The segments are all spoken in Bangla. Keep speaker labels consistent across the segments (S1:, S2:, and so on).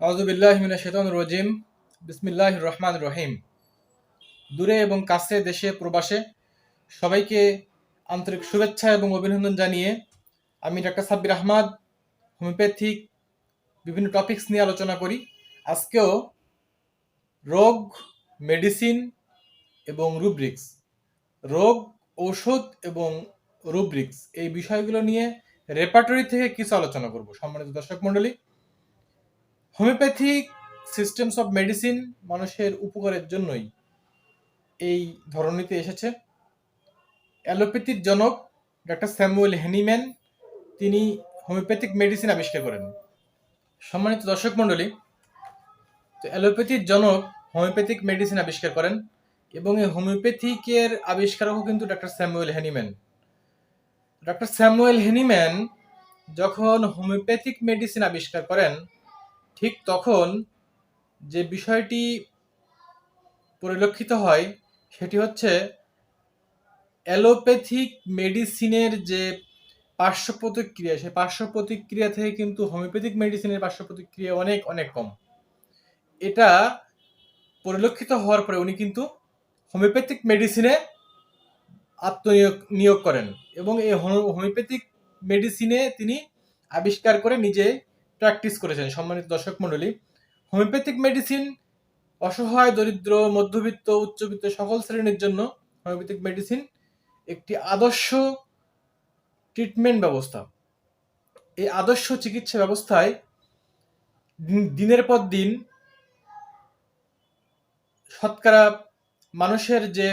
S1: আউযু বিল্লাহি মিনাশ শাইতানির রাজিম। বিসমিল্লাহির রহমানির রহিম। দূরে এবং কাছে, দেশে প্রবাসে সবাইকে আন্তরিক শুভেচ্ছা এবং অভিনন্দন জানিয়ে আমি ডাক্তার সাব্বির আহমদ হোমিওপ্যাথিক বিভিন্ন টপিকস নিয়ে আলোচনা করি। আজকেও রোগ, মেডিসিন এবং রুব্রিক্স, রোগ, ঔষধ এবং রুব্রিক্স এই বিষয়গুলো নিয়ে রেপার্টরি থেকে কিছু আলোচনা করব। সম্মানিত দর্শক মণ্ডলী, হোমিওপ্যাথিক সিস্টেমস অফ মেডিসিন মানুষের উপকারের জন্যই এই ধরনীতে এসেছে। অ্যালোপ্যাথির জনক ডাক্তার স্যামুয়েল হ্যানিম্যান তিনি হোমিওপ্যাথিক মেডিসিন আবিষ্কার করেন। সম্মানিত দর্শক মণ্ডলী, তো অ্যালোপ্যাথির জনক হোমিওপ্যাথিক মেডিসিন আবিষ্কার করেন এবং এই হোমিওপ্যাথিকের আবিষ্কারকও কিন্তু doctor Samuel Hahnemann. Doctor Samuel Hahnemann যখন হোমিওপ্যাথিক মেডিসিন আবিষ্কার করেন, ঠিক তখন যে বিষয়টি পরিলক্ষিত হয় সেটি হচ্ছে অ্যালোপ্যাথিক মেডিসিনের যে পার্শ্ব প্রতিক্রিয়া, সেই পার্শ্ব প্রতিক্রিয়া থেকে কিন্তু হোমিওপ্যাথিক মেডিসিনের পার্শ্ব প্রতিক্রিয়া অনেক অনেক কম। এটা পরিলক্ষিত হওয়ার পরে উনি কিন্তু হোমিওপ্যাথিক মেডিসিনে নিয়োগ করেন এবং এই হোমিওপ্যাথিক মেডিসিনে তিনি আবিষ্কার করে নিজে প্র্যাকটিস করেছেন। সম্মানিত দর্শক মণ্ডলী, হোমিওপ্যাথিক মেডিসিন অসহায়, দরিদ্র, মধ্যবিত্ত, উচ্চবিত্ত সকল শ্রেণীর জন্য হোমিওপ্যাথিক মেডিসিন একটি আদর্শ ট্রিটমেন্ট ব্যবস্থা। এই আদর্শ চিকিৎসা ব্যবস্থায় দিনের পর দিন শতকরা মানুষের যে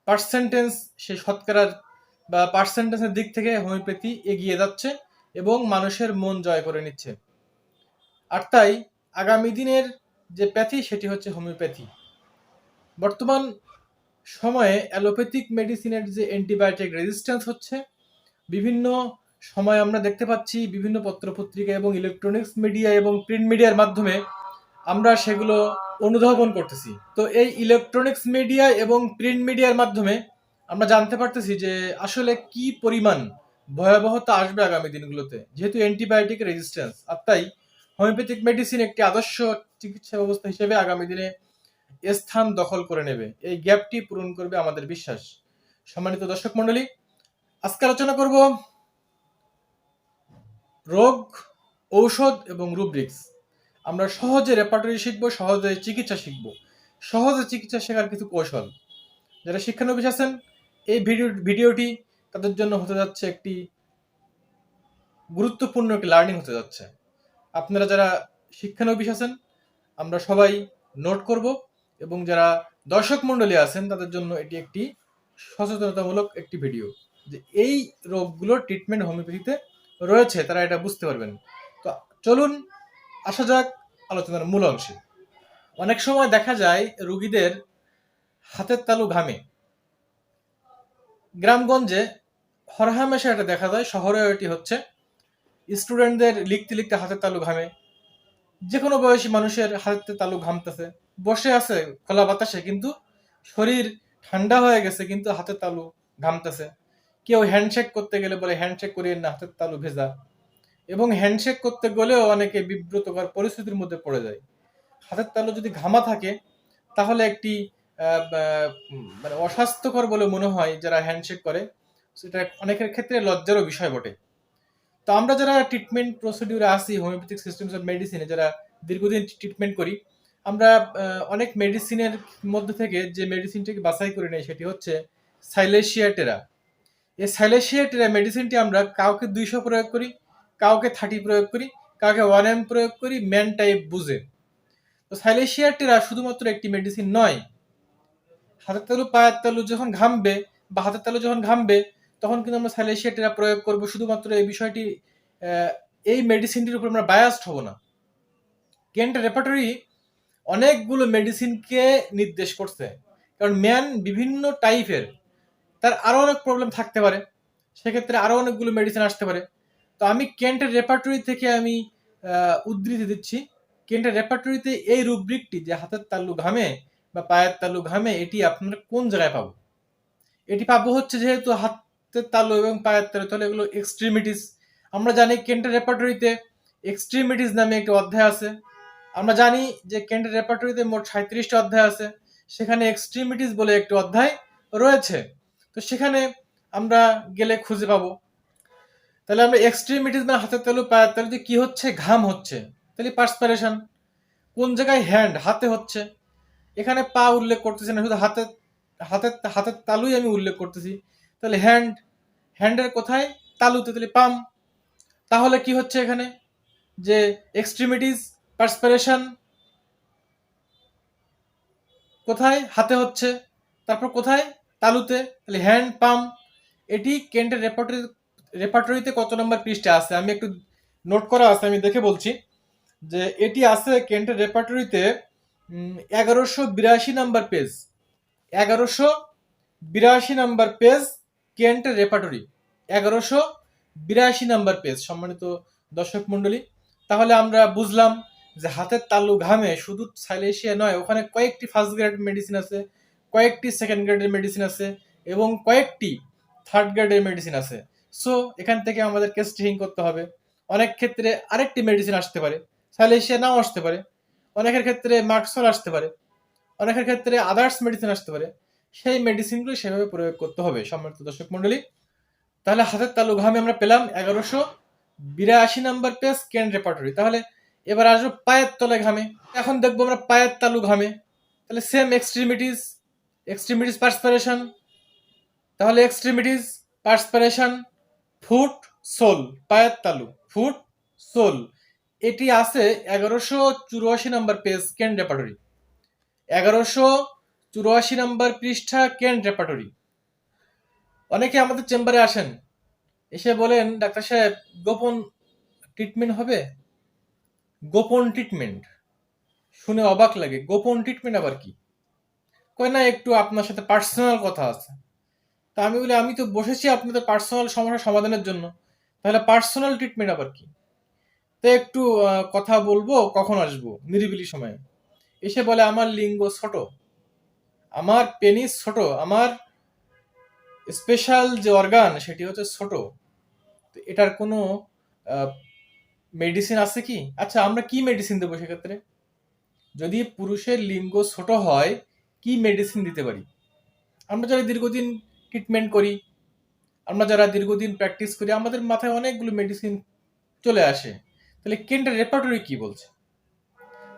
S1: পার্সেন্টেজ, সেই শতকরার বা পার্সেন্টেজের দিক থেকে হোমিওপ্যাথি এগিয়ে যাচ্ছে এবং মানুষের মন জয় করে নিচ্ছে। আর তাই আগামী দিনের যে প্যাথি সেটি হচ্ছে হোমিওপ্যাথি। বর্তমান সময়ে অ্যালোপ্যাথিক মেডিসিনের যে অ্যান্টিবায়োটিক রেজিস্ট্যান্স হচ্ছে, বিভিন্ন সময় আমরা দেখতে পাচ্ছি বিভিন্ন পত্রপত্রিকা এবং ইলেকট্রনিক্স মিডিয়া এবং প্রিন্ট মিডিয়ার মাধ্যমে আমরা সেগুলো অনুধাবন করতেছি। তো এই ইলেকট্রনিক্স মিডিয়া এবং প্রিন্ট মিডিয়ার মাধ্যমে আমরা জানতে পারতেছি যে আসলে কি পরিমাণ ভয়াবহতা আসবে আগামী দিনগুলোতে, যেহেতু অ্যান্টিবায়োটিক রেজিস্ট্যান্স। আর তাই হোমিওপ্যাথিক মেডিসিন একটি আদর্শ চিকিৎসা ব্যবস্থা হিসেবে আগামী দিনে স্থান দখল করে নেবে। এই গ্যাপটি পূরণ করবে আমাদের বিশ্বাস। সম্মানিত দর্শক মণ্ডলী, আজকে আলোচনা করব রোগ, ঔষধ এবং রুব্রিক্স। আমরা সহজে রেপার্টরি শিখবো, সহজে চিকিৎসা শিখবো, সহজে চিকিৎসা শেখার কিছু কৌশল। যারা শিক্ষানবিশ আছেন, এই ভিডিওটি তাদের জন্য হতে যাচ্ছে একটি গুরুত্বপূর্ণ একটি লার্নিং হতে যাচ্ছে। আপনারা যারা শিক্ষানবিশ আছেন আমরা সবাই নোট করব, এবং যারা দর্শক মণ্ডলী আছেন তাদের জন্য এটি একটি সচেতনতামূলক একটি ভিডিও, যে এই রোগগুলোর ট্রিটমেন্ট হোমিওপ্যাথিতে রয়েছে, তারা এটা বুঝতে পারবেন। তো চলুন আসা যাক আলোচনার মূল অংশে। অনেক সময় দেখা যায় রোগীদের হাতের তালু ঘামে। গ্রামগঞ্জে হরহামেশা এটা দেখা যায়, শহরেও এটি হচ্ছে। স্টুডেন্টদের লিখতে লিখতে হাতের তালু ঘামে। যে কোনো বয়সী মানুষের হাতের তালু ঘামতেছে, বসে আছে খোলা বাতাসে কিন্তু শরীর ঠান্ডা হয়ে গেছে কিন্তু হাতের তালু ঘামতেছে। কেউ হ্যান্ডশেক করতে গেলে বলে হ্যান্ডশেক করিয়ে না, হাতের তালু ভেজা। এবং হ্যান্ডশেক করতে গেলেও অনেকে বিব্রতকর পরিস্থিতির মধ্যে পড়ে যায়। হাতের তালু যদি ঘামা থাকে তাহলে একটি মানে অস্বাস্থ্যকর বলে মনে হয় যারা হ্যান্ডশেক করে, সেটা অনেকের ক্ষেত্রে লজ্জারও বিষয় বটে। তো আমরা যারা ট্রিটমেন্ট প্রসিডিউরে আসি, হোমিওপ্যাথিক সিস্টেমস অফ মেডিসিনে যারা দীর্ঘদিন ট্রিটমেন্ট করি, আমরা অনেক মেডিসিনের মধ্যে থেকে যে মেডিসিনটিকে বাছাই করে নেই সেটি হচ্ছে সাইলেশিয়া টেরা। এই সাইলেশিয়া টেরা মেডিসিনটি আমরা কাউকে 200 প্রয়োগ করি, কাউকে 30 প্রয়োগ করি, কাউকে 1 ml প্রয়োগ করি, ম্যান টাইপ বুঝে। তো সাইলেশিয়া টেরা শুধুমাত্র একটি মেডিসিন নয়। হাতের তালু, পায়ের তালু যখন ঘামবে বা হাতের তালু যখন ঘামবে তখন কিন্তু আমরা সাইলেশিয়া টেরা প্রয়োগ করব। শুধুমাত্র এই বিষয়টি, এই মেডিসিনটির উপর আমরা বায়াসড হব না। কেন্ট রেপার্টরি অনেকগুলো মেডিসিনকে নির্দেশ করছে, কারণ ম্যান বিভিন্ন টাইপের, তার আরো অনেক প্রবলেম থাকতে পারে, সেক্ষেত্রে আরো অনেকগুলো মেডিসিন আসতে পারে। তো আমি কেন্টের রেপার্টরি থেকে আমি উদ্ধৃতি দিচ্ছি। কেন্টের রেপার্টরিতে এই রুব্রিকটি, যে হাতের তালু ঘামে বা পায়ের তালু ঘামে, এটি আপনারা কোন জায়গায় পাবো? এটি পাবো হচ্ছে, যেহেতু হাতের তালু এবং পায়ের তালু, তাহলে এগুলো এক্সট্রিমিটিস। আমরা জানি কেন্টের রেপার্টরিতে এক্সট্রিমিটিস নামে একটি অধ্যায় আছে। আমরা জানি যে কেন্টের রেপার্টরিতে মোট 37টা অধ্যায় আছে, সেখানে এক্সট্রিমিটিস বলে একটি অধ্যায় রয়েছে। তো সেখানে আমরা গেলে খুঁজে পাবো। তাহলে আমরা এক্সট্রিমিটিস মানে হাতের তালু পায়ের তালুতে কি হচ্ছে, ঘাম হচ্ছে, তাহলে পার্সপিরেশন। কোন জায়গায়, হ্যান্ড, হাতে হচ্ছে। এখানে পা উল্লেখ করতেছি না, শুধু হাতের হাতের হাতের তালুই আমি উল্লেখ করতেছি। তাহলে হ্যান্ডের কোথায়, তালুতে, তাহলে পাম। তাহলে কি হচ্ছে এখানে, যে এক্সট্রিমিটিস পার্সপিরেশন কোথায়, হাতে হচ্ছে, তারপর কোথায়, তালুতে, তাহলে হ্যান্ড, পাম। এটি কেন্টের রেপার্টরিতে কত নম্বর পৃষ্ঠা আছে আমি একটু নোট করা আছে, আমি দেখে বলছি। যে এটি আছে কেন্টের রেপার্টরিতে 1182 নাম্বার পেজ, 1182 নাম্বার পেজ কেন্টের রেপার্টরি, 1182 নাম্বার পেজ। সম্মানিত দর্শক মন্ডলী, তাহলে আমরা বুঝলাম যে হাতের তালু ঘামে শুধু সাইলেশিয়া নয়, ওখানে কয়েকটি ফার্স্ট গ্রেড মেডিসিন আছে, কয়েকটি সেকেন্ড গ্রেডের মেডিসিন আছে, এবং কয়েকটি থার্ড গ্রেডের মেডিসিন আছে। সো এখান থেকে আমাদের কেস ট্রেকিং করতে হবে। অনেক ক্ষেত্রে আরেকটি মেডিসিন আসতে পারে, সাইলেশিয়া নাও আসতে পারে, অনেকের ক্ষেত্রে মার্কসল আসতে পারে, অনেকের ক্ষেত্রে আদার্স মেডিসিন আসতে পারে। সেই মেডিসিনগুলো সেভাবে প্রয়োগ করতে হবে সম্মানিত দর্শক মন্ডলী। তাহলে হাতের তালু ঘামে আমরা পেলাম 1182 নাম্বার পেজ কেন্ট রেপার্টরি। তাহলে এবার আসবো পায়ের তলে ঘামে। এখন দেখবো আমরা পায়ের তালু ঘামে, তাহলে সেম এক্সট্রিমিটিস পার্সপিরেশন। তাহলে এক্সট্রিমিটিস পার্সপিরেশন, ফুট, সোল, পায়ের তালু, ফুট, সোল। এটি আছে 1184 number page Kent repertory, 1184 number পৃষ্ঠা কেন্ট রেপার্টরি। অনেকে আমাদের চেম্বারে আসেন, এসে বলেন, ডাক্তার সাহেব গোপন ট্রিটমেন্ট হবে। গোপন ট্রিটমেন্ট শুনে অবাক লাগে, গোপন ট্রিটমেন্ট আবার কি? কয় না, একটু আপনার সাথে পার্সোনাল কথা আছে। তা আমি বলি, আমি তো বসেছি আপনাদের পার্সোনাল সমস্যা সমাধানের জন্য, তাহলে পার্সোনাল ট্রিটমেন্ট আবার কি? তো একটু কথা বলবো, কখন আসবো, নিরিবিলি সময়ে। এসে বলে, আমার লিঙ্গ ছোট, আমার পেনিস ছোট, আমার স্পেশাল যে অর্গান সেটি হচ্ছে ছোট, তো এটার কোনো মেডিসিন আছে কি? আচ্ছা, আমরা কি মেডিসিন দেবো সেক্ষেত্রে? যদি পুরুষের লিঙ্গ ছোট হয়, কি মেডিসিন দিতে পারি? আমরা যারা দীর্ঘদিন ট্রিটমেন্ট করি, আমরা যারা দীর্ঘদিন প্র্যাকটিস করি, আমাদের মাথায় অনেকগুলো মেডিসিন চলে আসে। তাহলে কেন্টের রেপার্টরি কি বলছে?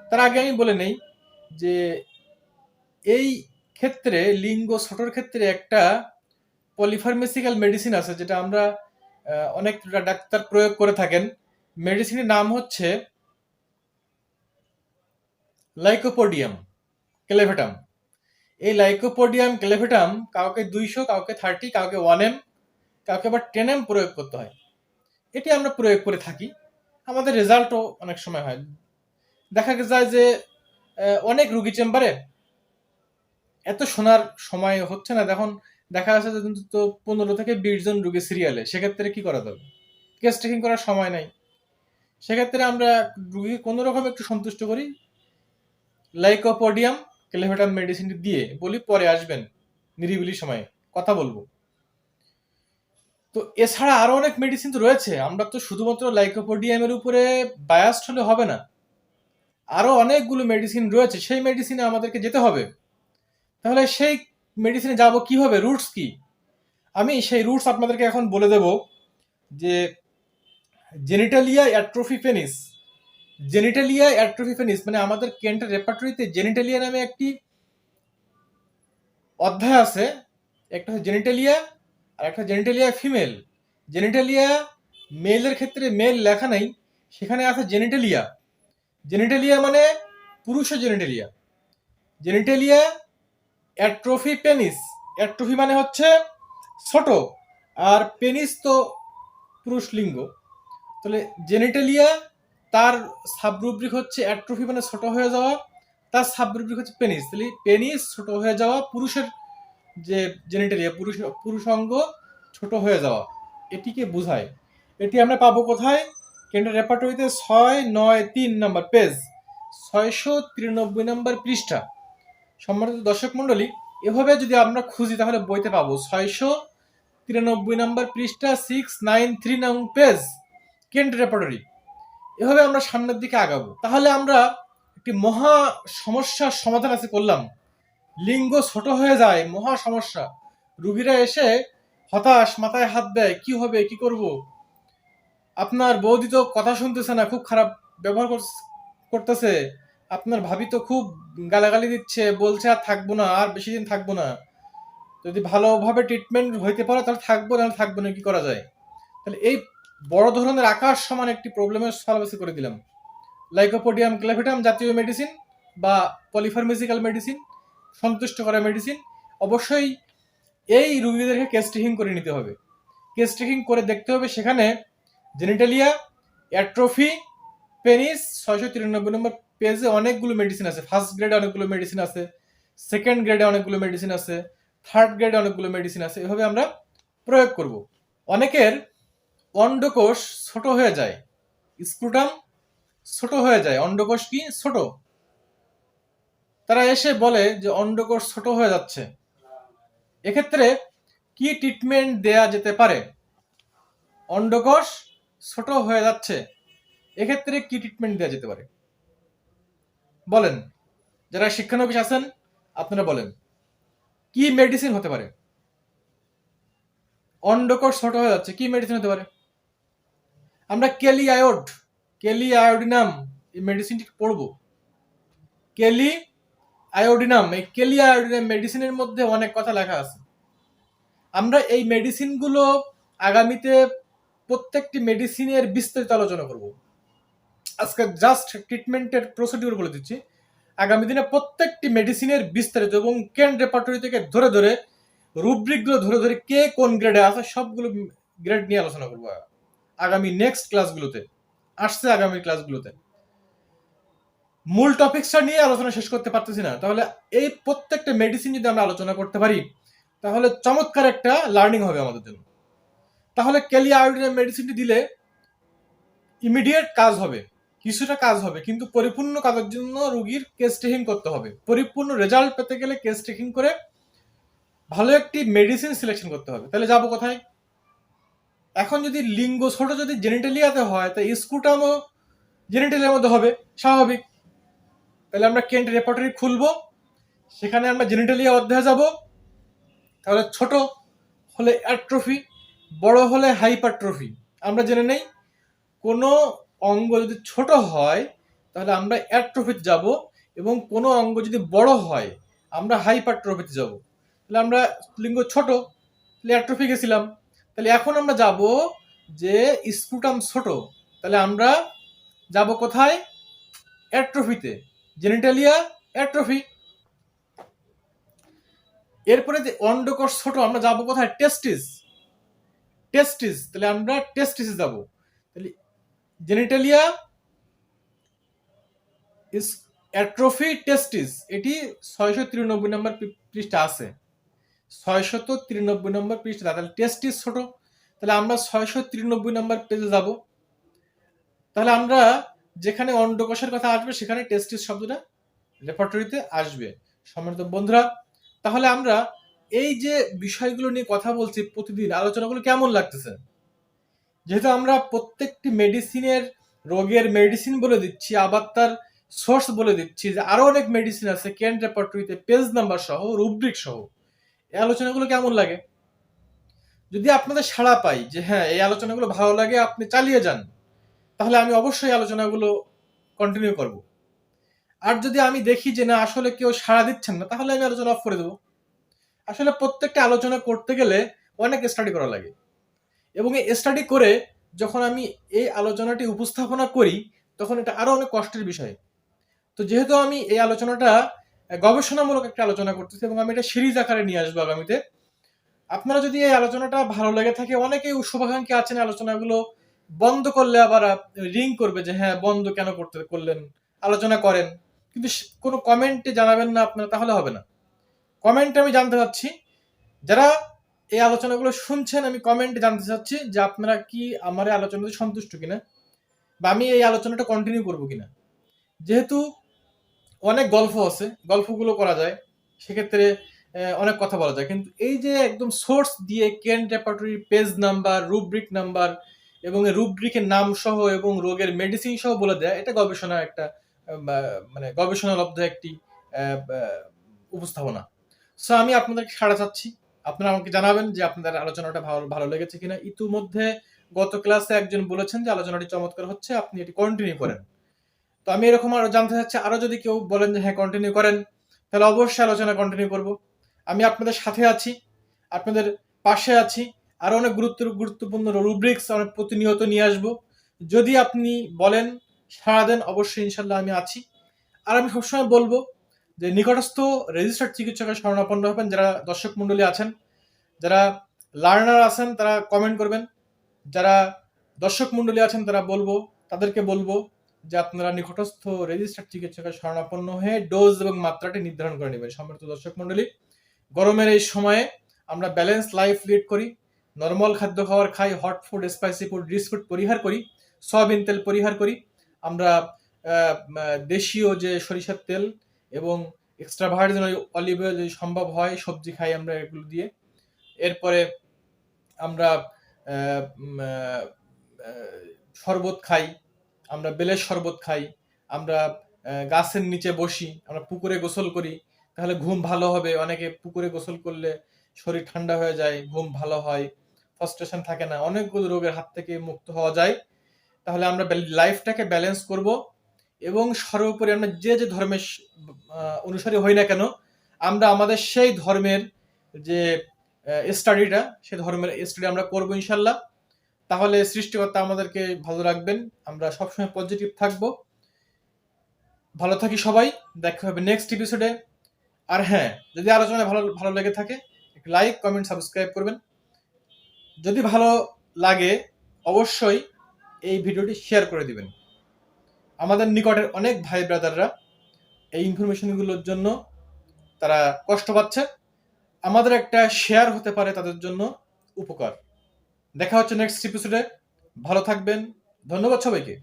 S1: তার আগে আমি বলে নেই যে এই ক্ষেত্রে লিঙ্গ ছোটর ক্ষেত্রে একটা পলিফার্মেসিক্যাল মেডিসিন আছে, যেটা আমরা অনেক ডাক্তার প্রয়োগ করে থাকেন। মেডিসিনের নাম হচ্ছে লাইকোপোডিয়াম ক্লেভেটাম। এই লাইকোপোডিয়াম ক্লেভেটাম কাউকে 200, কাউকে 30, কাউকে 1M, কাউকে আবার 10M প্রয়োগ করতে হয়। এটি আমরা প্রয়োগ করে থাকি, আমাদের রেজাল্টও অনেক সময় হয়। দেখা যায় যে অনেক রুগী চেম্বারে এত শোনার সময় হচ্ছে না, এখন দেখা যাচ্ছে যে তো 15 থেকে 20 জন রুগী সিরিয়ালে, সেক্ষেত্রে কি করা যাবে? কেস টেকিং করার সময় নাই। সেক্ষেত্রে আমরা রুগী কোনো রকম একটু সন্তুষ্ট করি, লাইকোপোডিয়াম ক্লেভেটাম মেডিসিনটি দিয়ে বলি পরে আসবেন, নিরিবিলি সময়ে কথা বলবো। তো এছাড়া আরো অনেক মেডিসিন তো রয়েছে, আমরা তো শুধুমাত্র লাইকোপোডিয়ামের উপরে বায়াসড হলে হবে না, আরো অনেকগুলো মেডিসিন রয়েছে, সেই মেডিসিনে আমাদেরকে যেতে হবে। তাহলে সেই মেডিসিনে যাব কিভাবে, রুটস কি? আমি সেই রুটস আপনাদেরকে এখন বলে দেব। যে genitalia atrophy penis, genitalia atrophy penis মানে আমাদের কেন্টের রেপার্টরিতে জেনিটালিয়া নামে একটি অধ্যায় আছে। একটা হচ্ছে জেনিটালিয়া, আর একটা জেনিটালিয়া ফিমেল। জেনিটালিয়া মেলের ক্ষেত্রে মেল লেখা নাই, সেখানে আছে জেনিটালিয়া। জেনিটালিয়া মানে পুরুষের genitalia. Genitalia atrophy penis, atrophy মানে হচ্ছে ছোট, আর পেনিস তো পুরুষ লিঙ্গ। তাহলে জেনিটালিয়া, তার সাবরুব্রিক হচ্ছে অ্যাট্রোফি মানে ছোট হয়ে যাওয়া, তার সাবরুব্রিক হচ্ছে পেনিস। তাহলে পেনিস ছোট হয়ে যাওয়া, পুরুষের যে জেনিটালিয়া, পুরুষাঙ্গ ছোট হয়ে যাওয়া, এটিকে বোঝায়। এটি আমরা পাবো কোথায়? কেন্টের রেপার্টরিতে 693 নাম্বার পেজ, 693 নাম্বার পৃষ্ঠা। সম্মানিত দর্শক মন্ডলী, এভাবে যদি আমরা খুঁজি তাহলে বইতে পাবো 693 নাম্বার পৃষ্ঠা, 693 নং পেজ কেন্ট রেপার্টরি। এভাবে আমরা সামনের দিকে আগাবো। তাহলে আমরা একটি মহা সমস্যার সমাধান আছে করলাম, লিঙ্গ ছোট হয়ে যায়, মহা সমস্যা। রুগীরা এসে হতাশ, মাথায় হাত দেয়, কি হবে, কি করব। আপনার বৌদি তো কথা শুনতেছে না, খুব খারাপ ব্যবহার করতেছে। আপনার ভাবি তো খুব গালাগালি দিচ্ছে, বলছে আর থাকবো না, আর বেশি দিন থাকবো না। যদি ভালোভাবে ট্রিটমেন্ট হইতে পারে তাহলে থাকবো, নাহলে থাকবো না, কি করা যায়। তাহলে এই বড় ধরনের আকাশ সমান একটি প্রবলেমের সলভ করে দিলাম। লাইকোপোডিয়াম ক্লেভিটাম জাতীয় মেডিসিন বা পলিফার্মেসিক্যাল মেডিসিন, সন্তুষ্ট করা মেডিসিন। অবশ্যই এই রুগীদেরকে কেস টেকিং করে নিতে হবে। কেস টেকিং করে দেখতে হবে সেখানে জেনিটালিয়া, অ্যাট্রফি, পেনিস। 693 নম্বর পেজে অনেকগুলো মেডিসিন আছে। ফার্স্ট গ্রেডে অনেকগুলো মেডিসিন আছে, সেকেন্ড গ্রেডে অনেকগুলো মেডিসিন আছে, থার্ড গ্রেডে অনেকগুলো মেডিসিন আছে। এভাবে আমরা প্রয়োগ করব। অনেকের অন্ডকোষ ছোট হয়ে যায়, স্ক্রুটাম ছোট হয়ে যায়। অন্ডকোষ কি ছোট, তারা এসে বলে যে অন্ডকোষ ছোট হয়ে যাচ্ছে। এক্ষেত্রে কি ট্রিটমেন্ট দেয়া যেতে পারে? অন্ডকোষ ছোট হয়ে যাচ্ছে, এক্ষেত্রে কি ট্রিটমেন্ট দেওয়া যেতে পারে বলেন? যারা শিক্ষানবিশ আছেন আপনারা বলেন, কি মেডিসিন হতে পারে? অন্ডকোষ ছোট হয়ে যাচ্ছে, কি মেডিসিন হতে পারে? আমরা কেলি আয়োডিনাম এই মেডিসিনটি পড়বো। কেলি আয়োডিনাম, এই কেলি আয়োডিনাম মেডিসিনের মধ্যে অনেক কথা লেখা আছে। আমরা এই মেডিসিনগুলো আগামীতে প্রত্যেকটি মেডিসিনের বিস্তারিত আলোচনা করব। আজকে জাস্ট ট্রিটমেন্টের প্রসিডিউর বলে দিচ্ছি। আগামী দিনে প্রত্যেকটি মেডিসিনের বিস্তারিত এবং কেন রেপার্টরি থেকে ধরে ধরে রুব্রিকগুলো ধরে ধরে কে কোন গ্রেডে আছে সবগুলো গ্রেড নিয়ে আলোচনা করবো আগামী নেক্সট ক্লাসগুলোতে। আসছে আগামী ক্লাসগুলোতে মূল টপিকসটা নিয়ে আলোচনা শেষ করতে পারতেছি না। তাহলে এই প্রত্যেকটা মেডিসিন যদি আমরা আলোচনা করতে পারি তাহলে চমৎকার একটা লার্নিং হবে আমাদের জন্য। তাহলে ক্যালি আয়োডিনাম মেডিসিনটি দিলে ইমিডিয়েট কাজ হবে, কিছুটা কাজ হবে, কিন্তু পরিপূর্ণ কাজের জন্য রোগীর কেস টেকিং করতে হবে। পরিপূর্ণ রেজাল্ট পেতে গেলে কেস টেকিং করে ভালো একটি মেডিসিন সিলেকশন করতে হবে। তাহলে যাবো কোথায়? এখন যদি লিঙ্গ ছোট যদি জেনিটালিয়াতে হয় তাই স্ক্রুটামও জেনিটালিয়ার মধ্যে হবে, স্বাভাবিক। তাহলে আমরা কেন্ট রেপার্টরি খুলবো, সেখানে আমরা জেনিটালিয়া অধ্যায়ে যাব। তাহলে ছোট হলে অ্যাট্রফি, বড় হলে হাইপারট্রফি। আমরা জেনে নেই কোনো অঙ্গ যদি ছোট হয় তাহলে আমরা অ্যাট্রফিতে যাব, এবং কোনো অঙ্গ যদি বড় হয় আমরা হাইপারট্রফিতে যাব। তাহলে আমরা লিঙ্গ ছোট, তাহলে অ্যাট্রফি গেছিলাম। তাহলে এখন আমরা যাব যে স্ক্রুটাম ছোট, তাহলে আমরা যাব কোথায়? অ্যাট্রফিতে, জেনিটালিয়া অ্যাট্রফি। এরপরে যে অন্ডকোষ ছোট আমরা যাব কোথায়? টেস্টিস, তাহলে আমরা টেস্টিসে যাব। তাহলে জেনিটালিয়া অ্যাট্রফি টেস্টিস, এটি 693 নম্বর পৃষ্ঠা আছে, 693 নম্বর পৃষ্ঠা। তাহলে টেস্টিস ছোট, তাহলে আমরা 693 নম্বর পেজে যাব। তাহলে আমরা যেখানে অন্ডকোষের কথা আসবে সেখানে টেস্টিস শব্দটা রেপার্টরিতে আসবে। সম্মানিত বন্ধুরা, তাহলে আমরা এই যে বিষয়গুলো নিয়ে কথা বলছি প্রতিদিন, আলোচনাগুলো কেমন লাগতেছে? যেহেতু আমরা প্রত্যেকটি মেডিসিনের রোগের মেডিসিন বলে দিচ্ছি, আবার তার সোর্স বলে দিচ্ছি, যে আরো অনেক মেডিসিন আছে কেন রেপার্টরিতে পেজ নাম্বার সহ, রুব্রিক সহ। এই আলোচনাগুলো কেমন লাগে? যদি আপনাদের সাড়া পাই যে হ্যাঁ এই আলোচনাগুলো ভালো লাগে, আপনি চালিয়ে যান, তাহলে আমি অবশ্যই আলোচনাগুলো কন্টিনিউ করব। আর যদি আমি দেখি যে না আসলে কেউ সাড়া দিচ্ছেন না, তাহলে আমি আলোচনা অফ করে দেবো। আসলে প্রত্যেকটা আলোচনা করতে গেলে অনেক স্টাডি করা লাগে, এবং এই স্টাডি করে যখন আমি এই আলোচনাটি উপস্থাপনা করি তখন এটা আরো অনেক কষ্টের বিষয়। তো যেহেতু আমি এই আলোচনাটা গবেষণামূলক একটা আলোচনা করতেছি এবং আমি এটা সিরিজ আকারে নিয়ে আসবো আগামীতে, আপনারা যদি এই আলোচনাটা ভালো লেগে থাকে, অনেকেই শুভাকাঙ্ক্ষী আছেন আলোচনাগুলো বন্ধ করলে আবার রিং করবে যে হ্যাঁ বন্ধ কেন করলেন, আলোচনা করেন, কিন্তু কোনো কমেন্টে জানাবেন না আপনারা, তাহলে হবে না। কমেন্টে আমি জানতে চাচ্ছি, যারা এই আলোচনাগুলো শুনছেন, আমি কমেন্টে জানতে চাচ্ছি যে আপনারা কি আমার এই আলোচনাতে সন্তুষ্ট কিনা, বা আমি এই আলোচনাটা কন্টিনিউ করবো কিনা। যেহেতু অনেক গল্প আছে, গল্পগুলো করা যায়, সেক্ষেত্রে অনেক কথা বলা যায়, কিন্তু এই যে একদম সোর্স দিয়ে কেন repertory page number, rubric number এবং রুব্রিকের নাম সহ এবং রোগের মেডিসিন সহ বলে দেয়, এটা গবেষণা একটা মানে গবেষণালব্ধ একটি উপস্থাপনা। সো আমি আপনাদেরকে সাড়া চাচ্ছি, আপনারা আমাকে জানাবেন যে আপনাদের আলোচনাটা ভালো ভালো লেগেছে কিনা। ইতিমধ্যে গত ক্লাসে একজন বলেছেন যে আলোচনাটি চমৎকার হচ্ছে, আপনি এটি কন্টিনিউ করেন। তো আমি এরকম আরো জানতে চাচ্ছি, আরো যদি কেউ বলেন যে হ্যাঁ কন্টিনিউ করেন, তাহলে অবশ্যই আলোচনা কন্টিনিউ করব। আমি আপনাদের সাথে আছি, আপনাদের পাশে আছি। আরো অনেক গুরুত্বপূর্ণ রুব্রিক্স আমরা প্রতিনিয়ত নিয়ে আসব। যদি আপনি বলেন, সাড়া দেন, অবশ্যই ইনশাল্লাহ আমি আছি। আর আমি সবসময় বলবো যে নিকটস্থ রেজিস্টার্ড চিকিৎসকের শরণাপন্ন হবেন। যারা দর্শক মন্ডলী আছেন, যারা লার্নার আছেন, তারা কমেন্ট করবেন। যারা দর্শক মন্ডলী আছেন তাদেরকে বলবো যে আপনারা নিকটস্থ রেজিস্টার্ড চিকিৎসকের শরণাপন্ন হয়ে ডোজ এবং মাত্রাটি নির্ধারণ করে নেবেন। সম্মানিত দর্শক মন্ডলী, গরমের এই সময়ে আমরা ব্যালেন্স লাইফ লিড করি, নর্মাল খাদ্য খাবার খাই, hot food, spicy food, rich food পরিহার করি, সয়াবিন তেল পরিহার করি। আমরা দেশীয় যে সরিষার তেল এবং এক্সট্রা ভার্জিন অলিভ অয়েল যদি সম্ভব হয় সবজি খাই আমরা এগুলো দিয়ে। এরপরে আমরা শরবত খাই, আমরা বেলের শরবত খাই, আমরা গাছের নিচে বসি, আমরা পুকুরে গোসল করি, তাহলে ঘুম ভালো হবে। অনেকে পুকুরে গোসল করলে শরীর ঠান্ডা হয়ে যায়, ঘুম ভালো হয়, ফ্রাস্ট্রেশন থাকে না, অনেকগুলো রোগের হাত থেকে মুক্ত হওয়া যায়। তাহলে আমরা লাইফটাকে ব্যালেন্স করব এবং সর্বোপরি আমরা যে যে ধর্মের অনুসারী হই না কেন, আমরা আমাদের সেই ধর্মের যে স্টাডিটা, সেই ধর্মের স্টাডি আমরা করবো ইনশাল্লাহ। তাহলে সৃষ্টিকর্তা আমাদেরকে ভালো রাখবেন, আমরা সবসময় পজিটিভ থাকবো। ভালো থাকি সবাই, দেখা হবে নেক্সট এপিসোডে। আর হ্যাঁ, যদি আলোচনা ভালো ভালো লেগে থাকে, একটু লাইক, কমেন্ট, সাবস্ক্রাইব করবেন। যদি ভালো লাগে অবশ্যই এই ভিডিওটি শেয়ার করে দিবেন। আমাদের নিকটের অনেক ভাই ব্রাদাররা এই ইনফরমেশনগুলোর জন্য তারা কষ্ট পাচ্ছে। আমাদের একটা শেয়ার হতে পারে তাদের জন্য উপকার। দেখা হচ্ছে নেক্সট এপিসোডে। ভালো থাকবেন, ধন্যবাদ সবাইকে।